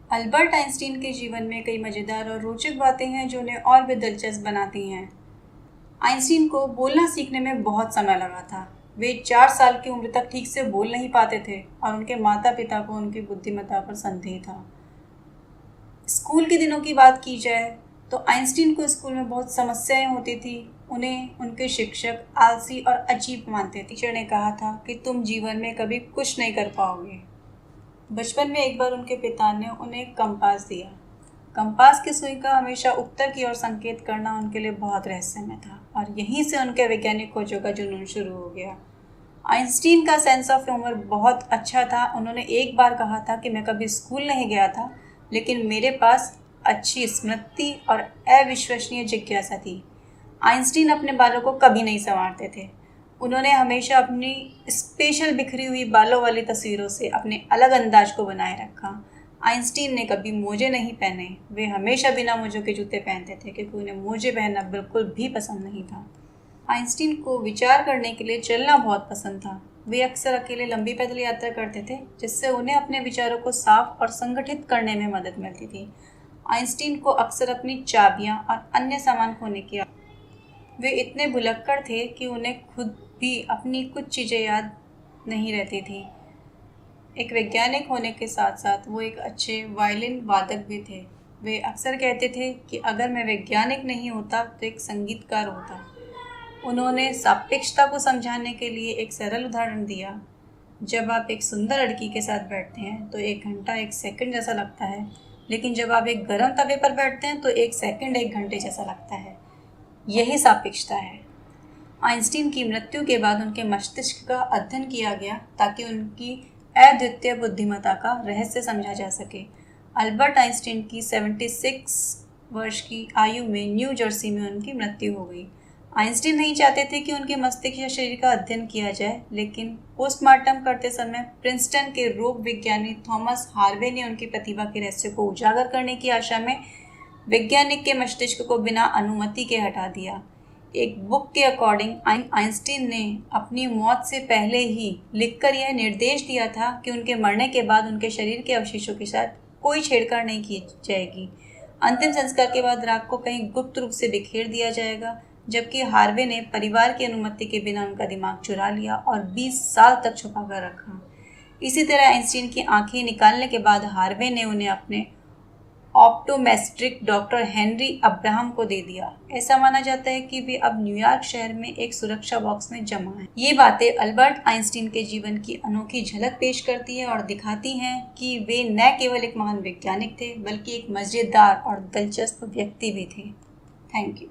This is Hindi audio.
अल्बर्ट आइंस्टीन के जीवन में कई मज़ेदार और रोचक बातें हैं जो उन्हें और भी दिलचस्प बनाती हैं। आइंस्टीन को बोलना सीखने में बहुत समय लगा था। वे 4 साल की उम्र तक ठीक से बोल नहीं पाते थे और उनके माता पिता को उनकी बुद्धिमत्ता पर संदेह था। स्कूल के दिनों की बात की जाए तो आइंस्टीन को स्कूल में बहुत समस्याएं होती थी। उन्हें उनके शिक्षक आलसी और अजीब मानते थे। टीचर ने कहा था कि तुम जीवन में कभी कुछ नहीं कर पाओगे। बचपन में एक बार उनके पिता ने उन्हें एक कंपास दिया। कंपास की सुई का हमेशा उत्तर की ओर संकेत करना उनके लिए बहुत रहस्यमय था और यहीं से उनके वैज्ञानिक खोजों का जुनून शुरू हो गया। आइंस्टीन का सेंस ऑफ ह्यूमर बहुत अच्छा था। उन्होंने एक बार कहा था कि मैं कभी स्कूल नहीं गया था, लेकिन मेरे पास अच्छी स्मृति और अविश्वसनीय जिज्ञासा थी। आइंस्टीन अपने बालों को कभी नहीं संवारते थे। उन्होंने हमेशा अपनी स्पेशल बिखरी हुई बालों वाली तस्वीरों से अपने अलग अंदाज को बनाए रखा। आइंस्टीन ने कभी मोजे नहीं पहने। वे हमेशा बिना मोजों के जूते पहनते थे क्योंकि उन्हें मोजे पहनना बिल्कुल भी पसंद नहीं था। आइंस्टीन को विचार करने के लिए चलना बहुत पसंद था। वे अक्सर अकेले लंबी पैदल यात्रा करते थे, जिससे उन्हें अपने विचारों को साफ और संगठित करने में मदद मिलती थी। आइंस्टीन को अक्सर अपनी चाबियां और अन्य सामान खोने की वे इतने भुलक्कड़ थे कि उन्हें खुद भी अपनी कुछ चीज़ें याद नहीं रहती थी। एक वैज्ञानिक होने के साथ साथ वो एक अच्छे वायलिन वादक भी थे। वे अक्सर कहते थे कि अगर मैं वैज्ञानिक नहीं होता तो एक संगीतकार होता। उन्होंने सापेक्षता को समझाने के लिए एक सरल उदाहरण दिया। जब आप एक सुंदर लड़की के साथ बैठते हैं तो 1 घंटा 1 सेकंड जैसा लगता है, लेकिन जब आप एक गर्म तवे पर बैठते हैं तो 1 सेकंड 1 घंटे जैसा लगता है। यही सापेक्षता है। आइंस्टीन की मृत्यु के बाद उनके मस्तिष्क का अध्ययन किया गया ताकि उनकी अद्वितीय बुद्धिमत्ता का रहस्य समझा जा सके। अल्बर्ट आइंस्टीन की 76 वर्ष की आयु में न्यू जर्सी में उनकी मृत्यु हो गई। आइंस्टीन नहीं चाहते थे कि उनके मस्तिष्क या शरीर का अध्ययन किया जाए, लेकिन पोस्टमार्टम करते समय प्रिंसटन के रोग विज्ञानी थॉमस हार्वे ने उनकी प्रतिभा के रहस्य को उजागर करने की आशा में वैज्ञानिक के मस्तिष्क को बिना अनुमति के हटा दिया। एक बुक के अकॉर्डिंग आइंस्टीन ने अपनी मौत से पहले ही लिखकर यह निर्देश दिया था कि उनके मरने के बाद उनके शरीर के अवशेषों के साथ कोई छेड़छाड़ नहीं की जाएगी। अंतिम संस्कार के बाद राख को कहीं गुप्त रूप से बिखेर दिया जाएगा, जबकि हार्वे ने परिवार की अनुमति के बिना उनका दिमाग चुरा लिया और 20 साल तक छुपा कर रखा। इसी तरह आइंस्टीन की आंखें निकालने के बाद हार्वे ने उन्हें अपने ऑप्टोमेट्रिक डॉक्टर हेनरी अब्राहम को दे दिया। ऐसा माना जाता है कि वे अब न्यूयॉर्क शहर में एक सुरक्षा बॉक्स में जमा हैं। ये बातें अल्बर्ट आइंस्टीन के जीवन की अनोखी झलक पेश करती है और दिखाती हैं कि वे न केवल एक महान वैज्ञानिक थे, बल्कि एक मजेदार और दिलचस्प व्यक्ति भी थे। Thank you.